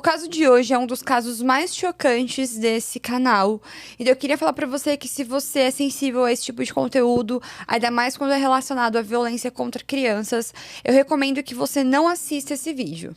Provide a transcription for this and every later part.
O caso de hoje é um dos casos mais chocantes desse canal. Então eu queria falar pra você que se você é sensível a esse tipo de conteúdo, ainda mais quando é relacionado à violência contra crianças, eu recomendo que você não assista esse vídeo.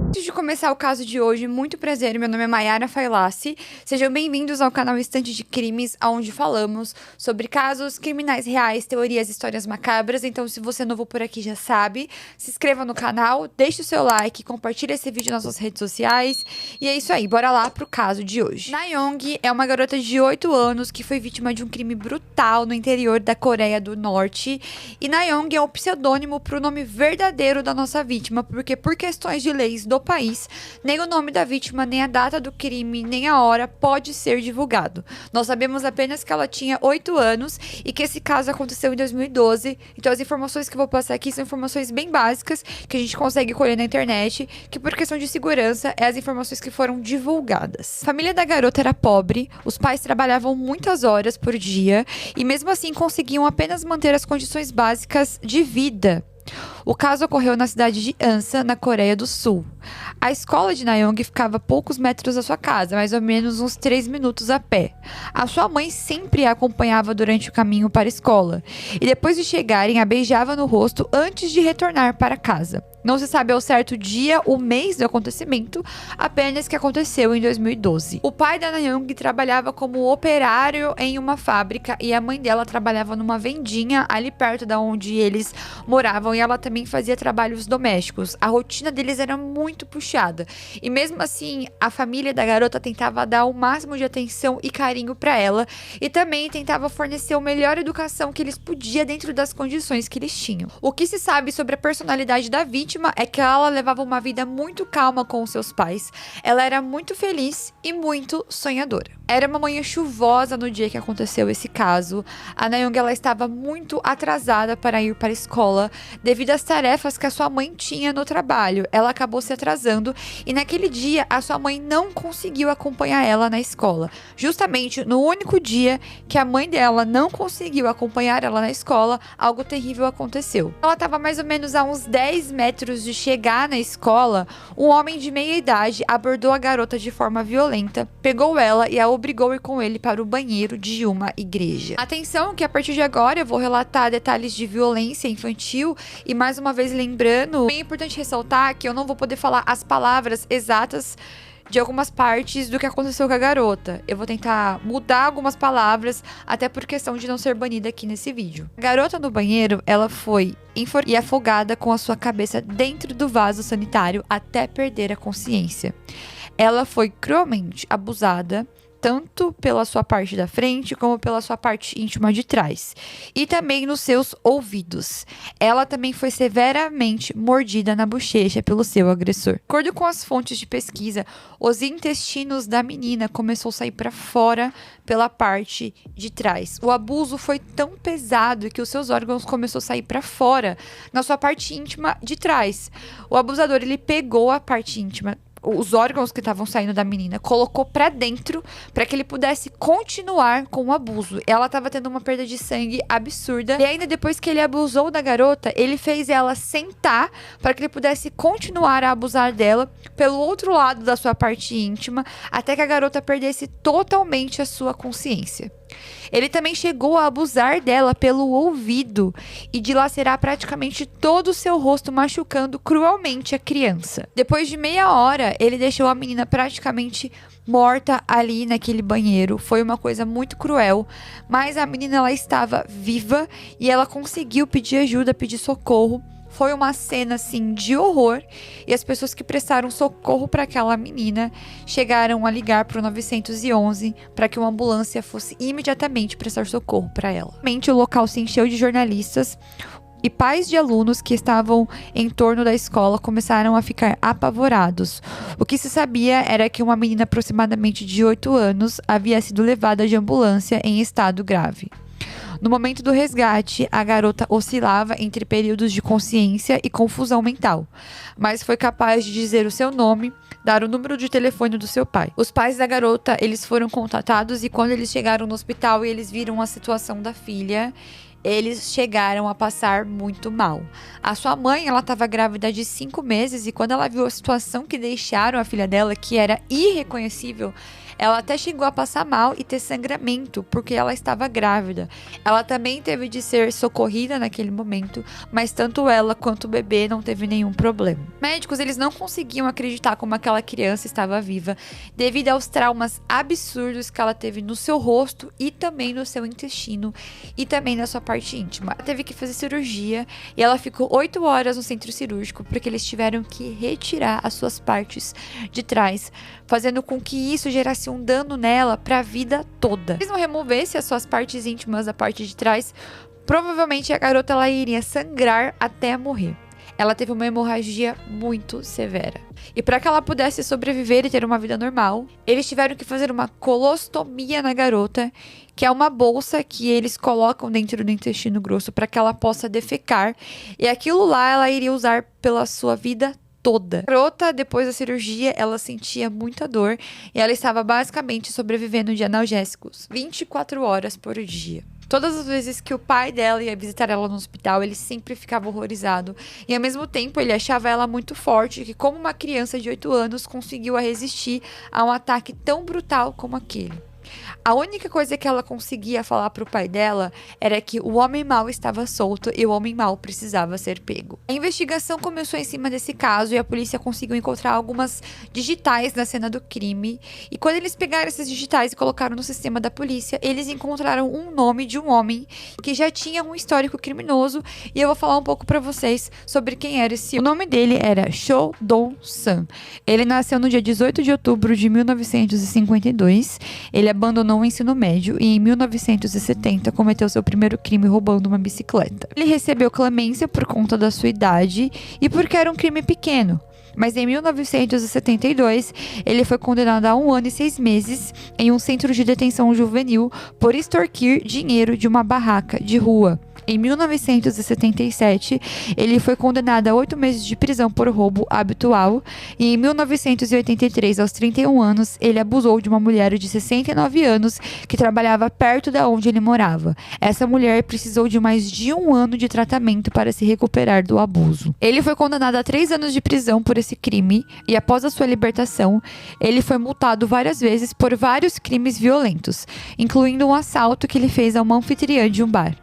Antes de começar o caso de hoje, muito prazer, meu nome é Mayara Failassi. Sejam bem-vindos ao canal Estante de Crimes, onde falamos sobre casos criminais reais, teorias e histórias macabras. Então, se você é novo por aqui, já sabe, se inscreva no canal, deixe o seu like, compartilhe esse vídeo nas suas redes sociais. E é isso aí, bora lá pro caso de hoje. Na-young é uma garota de 8 anos que foi vítima de um crime brutal no interior da Coreia do Norte. E Na-young é um pseudônimo pro nome verdadeiro da nossa vítima, porque por questões de leis do país, nem o nome da vítima, nem a data do crime, nem a hora pode ser divulgado. Nós sabemos apenas que ela tinha 8 anos e que esse caso aconteceu em 2012. Então as informações que eu vou passar aqui são informações bem básicas que a gente consegue colher na internet, que por questão de segurança é as informações que foram divulgadas. A família da garota era pobre, os pais trabalhavam muitas horas por dia e mesmo assim conseguiam apenas manter as condições básicas de vida. O caso ocorreu na cidade de Ansan, na Coreia do Sul. A escola de Na-young ficava a poucos metros da sua casa, mais ou menos uns 3 minutos a pé. A sua mãe sempre a acompanhava durante o caminho para a escola, e depois de chegarem, a beijava no rosto antes de retornar para casa. Não se sabe ao certo o dia, o mês do acontecimento, apenas que aconteceu em 2012. O pai da Na-young trabalhava como operário em uma fábrica e a mãe dela trabalhava numa vendinha ali perto da onde eles moravam, e ela também fazia trabalhos domésticos. A rotina deles era muito puxada e mesmo assim a família da garota tentava dar o máximo de atenção e carinho para ela e também tentava fornecer a melhor educação que eles podiam dentro das condições que eles tinham. O que se sabe sobre a personalidade da vítima é que ela levava uma vida muito calma com os seus pais. Ela era muito feliz e muito sonhadora. Era uma manhã chuvosa no dia que aconteceu esse caso. A Na-young ela estava muito atrasada para ir para a escola devido às tarefas que a sua mãe tinha no trabalho. Ela acabou se atrasando e naquele dia a sua mãe não conseguiu acompanhar ela na escola. Justamente no único dia que a mãe dela não conseguiu acompanhar ela na escola, algo terrível aconteceu. Ela estava mais ou menos a uns 10 metros de chegar na escola. Um homem de meia idade abordou a garota de forma violenta, pegou ela e a obrigou a ir com ele para o banheiro de uma igreja. Atenção que a partir de agora eu vou relatar detalhes de violência infantil e mais uma vez lembrando, é importante ressaltar que eu não vou poder falar as palavras exatas de algumas partes do que aconteceu com a garota. Eu vou tentar mudar algumas palavras, até por questão de não ser banida aqui nesse vídeo. A garota no banheiro, ela foi enforcada e afogada com a sua cabeça dentro do vaso sanitário até perder a consciência. Ela foi cruelmente abusada, tanto pela sua parte da frente, como pela sua parte íntima de trás. E também nos seus ouvidos. Ela também foi severamente mordida na bochecha pelo seu agressor. De acordo com as fontes de pesquisa, os intestinos da menina começou a sair para fora pela parte de trás. O abuso foi tão pesado que os seus órgãos começaram a sair para fora na sua parte íntima de trás. O abusador, ele pegou a parte íntima, os órgãos que estavam saindo da menina, colocou pra dentro para que ele pudesse continuar com o abuso. Ela estava tendo uma perda de sangue absurda. E ainda depois que ele abusou da garota, ele fez ela sentar para que ele pudesse continuar a abusar dela pelo outro lado da sua parte íntima, até que a garota perdesse totalmente a sua consciência. Ele também chegou a abusar dela pelo ouvido e dilacerar praticamente todo o seu rosto, machucando cruelmente a criança. Depois de meia hora, ele deixou a menina praticamente morta ali naquele banheiro. Foi uma coisa muito cruel, mas a menina ela estava viva e ela conseguiu pedir ajuda, pedir socorro. Foi uma cena, assim, de horror. E as pessoas que prestaram socorro para aquela menina chegaram a ligar para o 911 para que uma ambulância fosse imediatamente prestar socorro para ela. O local se encheu de jornalistas e pais de alunos que estavam em torno da escola começaram a ficar apavorados. O que se sabia era que uma menina aproximadamente de 8 anos havia sido levada de ambulância em estado grave. No momento do resgate, a garota oscilava entre períodos de consciência e confusão mental, mas foi capaz de dizer o seu nome, dar o número de telefone do seu pai. Os pais da garota, eles foram contatados e quando eles chegaram no hospital e eles viram a situação da filha, eles chegaram a passar muito mal. A sua mãe, ela estava grávida de 5 meses e quando ela viu a situação que deixaram a filha dela, que era irreconhecível, ela até chegou a passar mal e ter sangramento, porque ela estava grávida. Ela também teve de ser socorrida naquele momento, mas tanto ela quanto o bebê não teve nenhum problema. Médicos, eles não conseguiam acreditar como aquela criança estava viva, devido aos traumas absurdos que ela teve no seu rosto e também no seu intestino e também na sua parte íntima. Ela teve que fazer cirurgia e ela ficou 8 horas no centro cirúrgico, porque eles tiveram que retirar as suas partes de trás, fazendo com que isso gerasse um dano nela para a vida toda. Se eles não removessem as suas partes íntimas da parte de trás, provavelmente a garota ela iria sangrar até morrer. Ela teve uma hemorragia muito severa. E para que ela pudesse sobreviver e ter uma vida normal, eles tiveram que fazer uma colostomia na garota, que é uma bolsa que eles colocam dentro do intestino grosso para que ela possa defecar. E aquilo lá ela iria usar pela sua vida toda. A garota, depois da cirurgia, ela sentia muita dor e ela estava basicamente sobrevivendo de analgésicos 24 horas por dia. Todas as vezes que o pai dela ia visitar ela no hospital, ele sempre ficava horrorizado. E ao mesmo tempo, ele achava ela muito forte, que como uma criança de 8 anos conseguiu resistir a um ataque tão brutal como aquele. A única coisa que ela conseguia falar pro pai dela era que o homem mau estava solto e o homem mau precisava ser pego. A investigação começou em cima desse caso e a polícia conseguiu encontrar algumas digitais na cena do crime. E quando eles pegaram esses digitais e colocaram no sistema da polícia, eles encontraram um nome de um homem que já tinha um histórico criminoso. E eu vou falar um pouco pra vocês sobre quem era esse. O nome dele era Cho Dong-san. Ele nasceu no dia 18 de outubro de 1952. Ele abandonou o ensino médio e em 1970 cometeu seu primeiro crime roubando uma bicicleta. Ele recebeu clemência por conta da sua idade e porque era um crime pequeno. Mas em 1972, ele foi condenado a 1 ano e 6 meses em um centro de detenção juvenil por extorquir dinheiro de uma barraca de rua. Em 1977, ele foi condenado a 8 meses de prisão por roubo habitual e em 1983, aos 31 anos, ele abusou de uma mulher de 69 anos que trabalhava perto da onde ele morava. Essa mulher precisou de mais de 1 ano de tratamento para se recuperar do abuso. Ele foi condenado a 3 anos de prisão por esse crime e após a sua libertação, ele foi multado várias vezes por vários crimes violentos, incluindo um assalto que ele fez a uma anfitriã de um bar.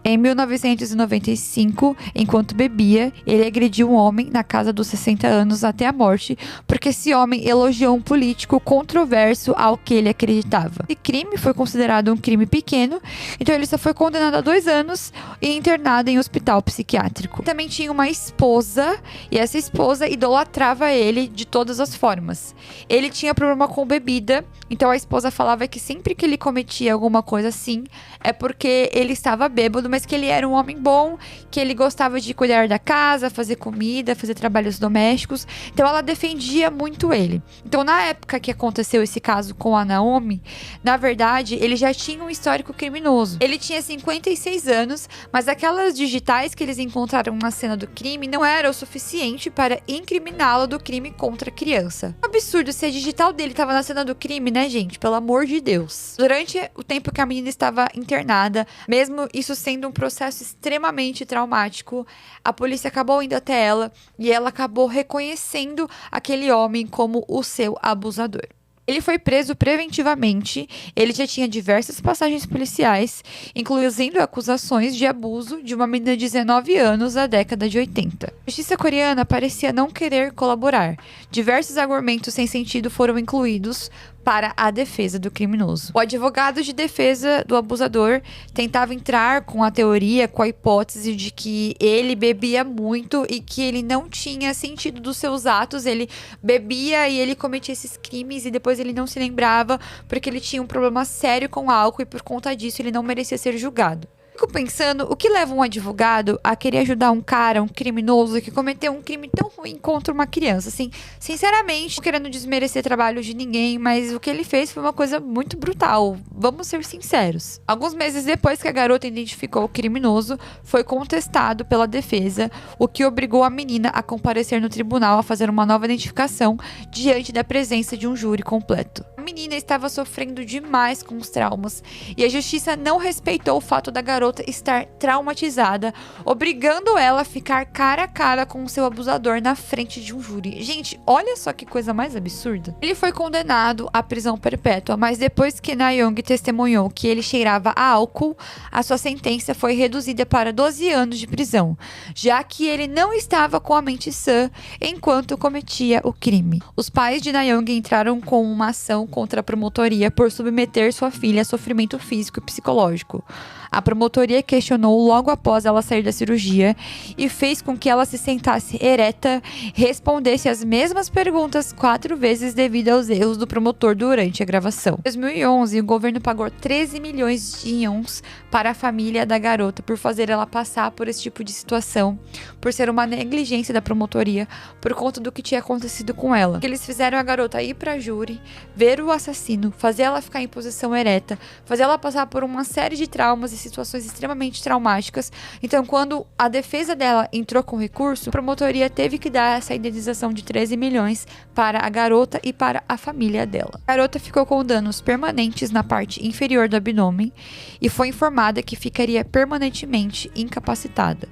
Em 1995, enquanto bebia, ele agrediu um homem na casa dos 60 anos até a morte, porque esse homem elogiou um político controverso ao que ele acreditava. Esse crime foi considerado um crime pequeno, então ele só foi condenado a 2 anos e internado em hospital psiquiátrico. Também tinha uma esposa, e essa esposa idolatrava ele de todas as formas. Ele tinha problema com bebida, então a esposa falava que sempre que ele cometia alguma coisa assim, é porque ele estava bêbado, mas que ele era um homem bom, que ele gostava de cuidar da casa, fazer comida, fazer trabalhos domésticos. Então ela defendia muito ele. Então na época que aconteceu esse caso com a Naomi, na verdade ele já tinha um histórico criminoso. Ele tinha 56 anos, mas aquelas digitais que eles encontraram na cena do crime não era o suficiente para incriminá-lo do crime contra a criança. Absurdo, se a digital dele estava na cena do crime, né, gente? Pelo amor de Deus. Durante o tempo que a menina estava internada, mesmo isso sendo um processo extremamente traumático, a polícia acabou indo até ela e ela acabou reconhecendo aquele homem como o seu abusador. Ele foi preso preventivamente, ele já tinha diversas passagens policiais, incluindo acusações de abuso de uma menina de 19 anos da década de 80. A justiça coreana parecia não querer colaborar. Diversos argumentos sem sentido foram incluídos para a defesa do criminoso. O advogado de defesa do abusador tentava entrar com a teoria, com a hipótese de que ele bebia muito e que ele não tinha sentido dos seus atos, ele bebia e ele cometia esses crimes e depois ele não se lembrava porque ele tinha um problema sério com álcool e por conta disso ele não merecia ser julgado. Fico pensando, o que leva um advogado a querer ajudar um cara, um criminoso que cometeu um crime tão ruim contra uma criança? Assim, sinceramente, não querendo desmerecer trabalho de ninguém, mas o que ele fez foi uma coisa muito brutal. Vamos ser sinceros. Alguns meses depois que a garota identificou o criminoso, foi contestado pela defesa, o que obrigou a menina a comparecer no tribunal a fazer uma nova identificação diante da presença de um júri completo. A menina estava sofrendo demais com os traumas e a justiça não respeitou o fato da garota estar traumatizada, obrigando ela a ficar cara a cara com o seu abusador na frente de um júri. Gente, olha só que coisa mais absurda. Ele foi condenado à prisão perpétua, mas depois que Na Young testemunhou que ele cheirava a álcool, a sua sentença foi reduzida para 12 anos de prisão, já que ele não estava com a mente sã enquanto cometia o crime. Os pais de Na Young entraram com uma ação contra a promotoria por submeter sua filha a sofrimento físico e psicológico. A promotoria questionou logo após ela sair da cirurgia e fez com que ela se sentasse ereta e respondesse as mesmas perguntas 4 vezes devido aos erros do promotor durante a gravação. Em 2011, o governo pagou 13 milhões de ions para a família da garota por fazer ela passar por esse tipo de situação, por ser uma negligência da promotoria por conta do que tinha acontecido com ela. Eles fizeram a garota ir para júri, ver o assassino, fazer ela ficar em posição ereta, fazer ela passar por uma série de traumas e situações extremamente traumáticas. Então, quando a defesa dela entrou com recurso, a promotoria teve que dar essa indenização de 13 milhões para a garota e para a família dela. A garota ficou com danos permanentes na parte inferior do abdômen e foi informada que ficaria permanentemente incapacitada.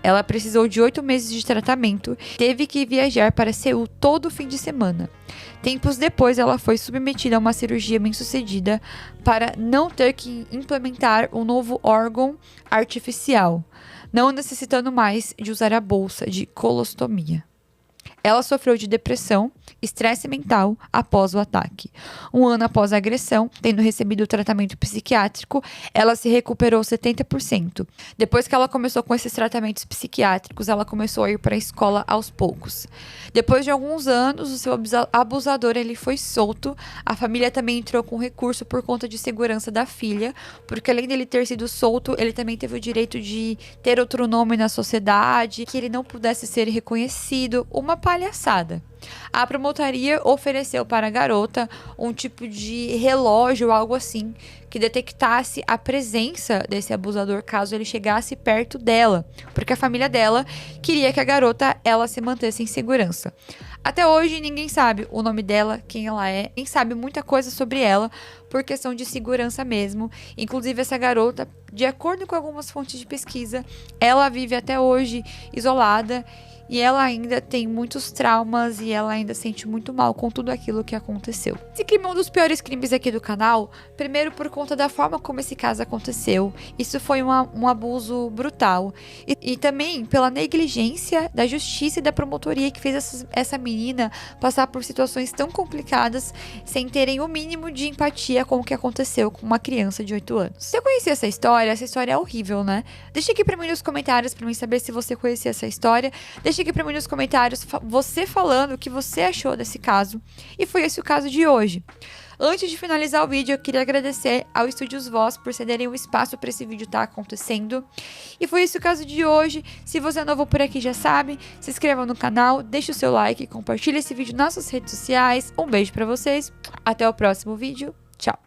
Ela precisou de 8 meses de tratamento e teve que viajar para Seul todo fim de semana. Tempos depois, ela foi submetida a uma cirurgia bem-sucedida para não ter que implementar um novo órgão artificial, não necessitando mais de usar a bolsa de colostomia. Ela sofreu de depressão, estresse mental após o ataque. 1 ano após a agressão, tendo recebido o tratamento psiquiátrico, ela se recuperou 70%. Depois que ela começou com esses tratamentos psiquiátricos, ela começou a ir para a escola aos poucos. Depois de alguns anos, o seu abusador ele foi solto. A família também entrou com recurso por conta de segurança da filha, porque além dele ter sido solto, ele também teve o direito de ter outro nome na sociedade, que ele não pudesse ser reconhecido. Uma palhaçada. A promotoria ofereceu para a garota um tipo de relógio ou algo assim que detectasse a presença desse abusador caso ele chegasse perto dela, porque a família dela queria que a garota ela se mantesse em segurança. Até hoje ninguém sabe o nome dela, quem ela é, ninguém sabe muita coisa sobre ela por questão de segurança mesmo. Inclusive essa garota, de acordo com algumas fontes de pesquisa, ela vive até hoje isolada. E ela ainda tem muitos traumas e ela ainda sente muito mal com tudo aquilo que aconteceu. Esse crime é um dos piores crimes aqui do canal, primeiro por conta da forma como esse caso aconteceu. Isso foi um abuso brutal. E também pela negligência da justiça e da promotoria que fez essa menina passar por situações tão complicadas sem terem o mínimo de empatia com o que aconteceu com uma criança de 8 anos. Se eu conhecia essa história é horrível, né? Deixa aqui pra mim nos comentários pra mim saber se você conhecia essa história. Deixa aqui pra mim nos comentários você falando o que você achou desse caso. E foi esse o caso de hoje. Antes de finalizar o vídeo, eu queria agradecer ao Estúdios Voz por cederem o espaço para esse vídeo estar acontecendo. E foi esse o caso de hoje. Se você é novo por aqui, já sabe, se inscreva no canal, deixe o seu like, compartilhe esse vídeo nas suas redes sociais. Um beijo pra vocês, até o próximo vídeo, tchau!